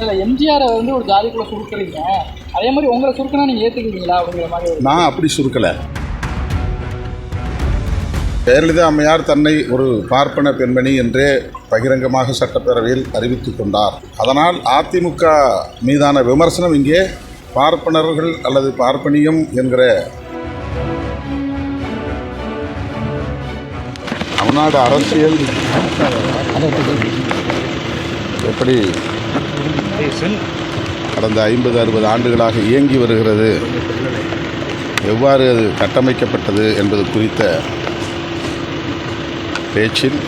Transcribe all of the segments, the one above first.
இல்லை எம்ஜிஆரை வந்து ஒரு ஜாதிக்குள்ளே சுருக்குறீங்க, அதே மாதிரி உங்களை சுருக்குனா நீங்கள் ஏற்றுக்குவீங்களா அப்படிங்கிற மாதிரி? நான் அப்படி சுருக்கலை. ஜெயலலிதா அம்மையார் தன்னை ஒரு பார்ப்பன பெண்மணி என்றே பகிரங்கமாக சட்டப்பேரவையில் அறிவித்துக் கொண்டார். அதனால் அதிமுக மீதான விமர்சனம் இங்கே பார்ப்பனர்கள் அல்லது பார்ப்பனியம் என்கிற தமிழ்நாடு அரசியல் எப்படி கடந்த 50-60 ஆண்டுகளாக இயங்கி வருகிறது, எவ்வாறு அது கட்டமைக்கப்பட்டது என்பது குறித்த பேச்சில்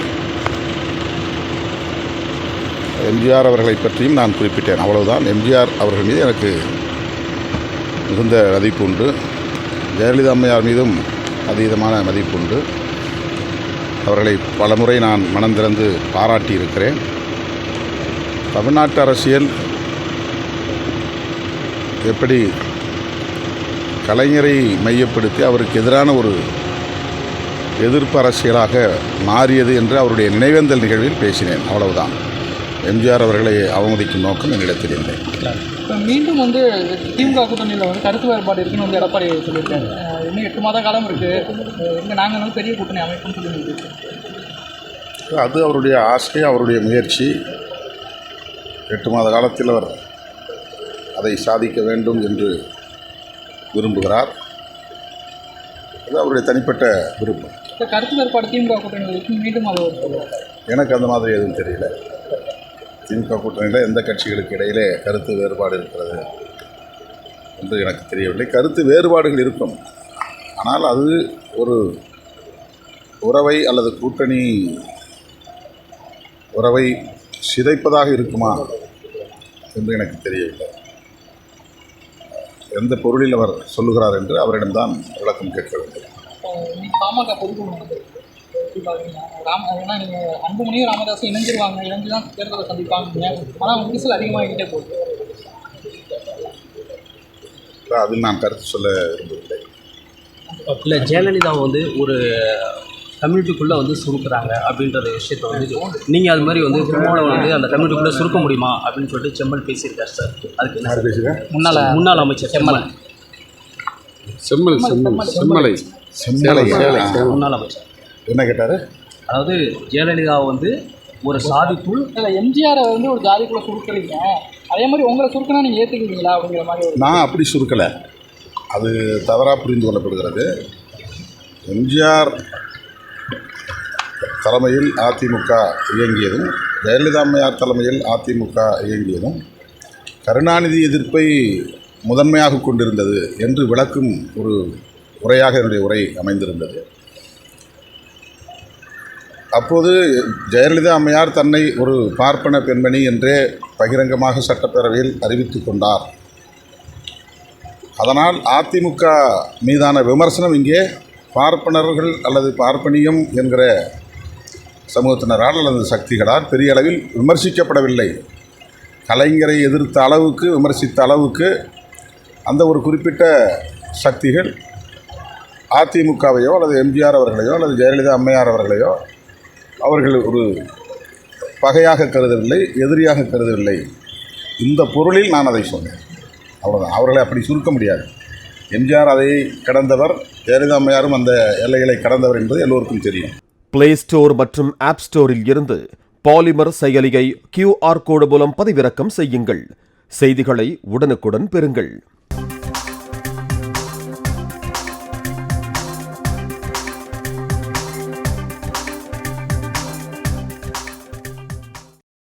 எம்ஜிஆர் அவர்களை பற்றியும் நான் குறிப்பிட்டேன். அவ்வளவுதான். எம்ஜிஆர் அவர்கள் மீது எனக்கு மிகுந்த மதிப்பு உண்டு. ஜெயலலிதா அம்மையார் மீதும் அதீதமான மதிப்பு உண்டு. அவர்களை பலமுறை நான் மனம் திறந்து பாராட்டியிருக்கிறேன். தமிழ்நாட்டு அரசியல் எப்படி கலைஞரை மையப்படுத்தி அவருக்கு எதிரான ஒரு எதிர்ப்பு அரசியலாக மாறியது என்று அவருடைய நினைவேந்தல் நிகழ்வில் பேசினேன். அவ்வளவுதான். எம்ஜிஆர் அவர்களை அவமதிக்கும் நோக்கம் என்னிடத்தில் இல்லை. இப்போ மீண்டும் வந்து திமுக கூட்டணியில் வந்து கருத்து வேறுபாடு இருக்குன்னு வந்து எடப்பாடி சொல்லியிருக்காரு. இன்னும் 8 மாத காலம் இருக்குது, இங்கே நாங்கள் வந்து பெரிய கூட்டணி அமைப்புன்னு சொல்லியிருக்கோம். அது அவருடைய ஆசை, அவருடைய முயற்சி. 8 மாத காலத்தில் அவர் அதை சாதிக்க வேண்டும் என்று விரும்புகிறார். அது அவருடைய தனிப்பட்ட விருப்பம். இப்போ கருத்து வேறுபாடு திமுக கூட்டணியில் மீண்டும் அது எனக்கு அந்த மாதிரி எதுவும் தெரியல. திமுக கூட்டணியில் எந்த கட்சிகளுக்கு இடையிலே கருத்து வேறுபாடு இருக்கிறது என்று எனக்கு தெரியவில்லை. கருத்து வேறுபாடுகள் இருக்கும், ஆனால் அது ஒரு உறவை அல்லது கூட்டணி உறவை சிதைப்பதாக இருக்குமா என்று எனக்கு தெரியவில்லை. எந்த பொருளில் அவர் சொல்லுகிறார் என்று அவரிடம்தான் விளக்கம் கேட்க வேண்டும். பாமக பொதுக்குழு ஏன்னா நீங்கள் அன்புமணியும் ராமதாஸும் இணைஞ்சிருவாங்க, இணைஞ்சு தான் தேர்தலை சந்திப்பாங்க, ஆனால் விரிசல் அதிகமாகிக்கிட்டே போகுது. அதில் நான் கருத்து சொல்ல விரும்பவில்லை. இல்லை, ஜெயலலிதா வந்து ஒரு கம்யூனிட்டிக்குள்ளே வந்து சுருக்குறாங்க அப்படின்ற விஷயத்தை வந்து நீங்கள் அது மாதிரி வந்து திருமாவளவன் வந்து அந்த கம்யூனிட்டிக்குள்ளே சுருக்க முடியுமா அப்படின்னு சொல்லிட்டு செம்மல் பேசியிருக்காரு சார். அதுக்கு என்ன பேசுகிறேன்? முன்னாள் அமைச்சர் செம்மல் முன்னாள் அமைச்சர் என்ன கேட்டார்? அதாவது ஜெயலலிதா வந்து ஒரு சாதிக்குள் இல்லை எம்ஜிஆரை வந்து ஒரு ஜாதிக்குள்ளே சுருக்குறீங்க, அதே மாதிரி உங்களை சுருக்குனா நீங்கள் ஏற்றுக்குவீங்களா அப்படிங்கிற மாதிரி? நான் அப்படி சுருக்கலை. அது தவறாக புரிந்து கொள்ளப்படுகிறது. எம்ஜிஆர் தலைமையில் அதிமுக இயங்கியதும் ஜெயலலிதா அம்மையார் தலைமையில் அதிமுக இயங்கியதும் கருணாநிதி எதிர்ப்பை முதன்மையாக கொண்டிருந்தது என்று விளக்கும் ஒரு உரையாக என்னுடைய உரை அமைந்திருந்தது. அப்போது ஜெயலலிதா அம்மையார் தன்னை ஒரு பார்ப்பன பெண்மணி என்றே பகிரங்கமாக சட்டப்பேரவையில் அறிவித்துக் கொண்டார். அதனால் அதிமுக மீதான விமர்சனம் இங்கே பார்ப்பனர்கள் அல்லது பார்ப்பனியம் என்கிற சமூகத்தினரால் அல்லது சக்திகளால் பெரிய அளவில் விமர்சிக்கப்படவில்லை. கலைஞரை எதிர்த்த அளவுக்கு, விமர்சித்த அளவுக்கு அந்த ஒரு குறிப்பிட்ட சக்திகள் அதிமுகவையோ அல்லது எம்ஜிஆர் அவர்களையோ அல்லது ஜெயலலிதா அம்மையார் அவர்களையோ அவர்கள் ஒரு பகையாக கருதவில்லை, எதிரியாக கருதவில்லை. இந்த பொருளில் நான் அதை சொன்னேன். அவ்வளோதான். அவர்களை அப்படி சுருக்க முடியாது. எம்ஜிஆர் அதை கடந்தவர், ஜெயலலிதா அம்மையாரும் அந்த எல்லைகளை கடந்தவர் என்பது எல்லோருக்கும் தெரியும். பிளே ஸ்டோர் மற்றும் ஆப் ஸ்டோரில் இருந்து பாலிமர் செயலியை QR கோடு மூலம் பதிவிறக்கம் செய்யுங்கள். செய்திகளை உடனுக்குடன் பெறுங்கள்.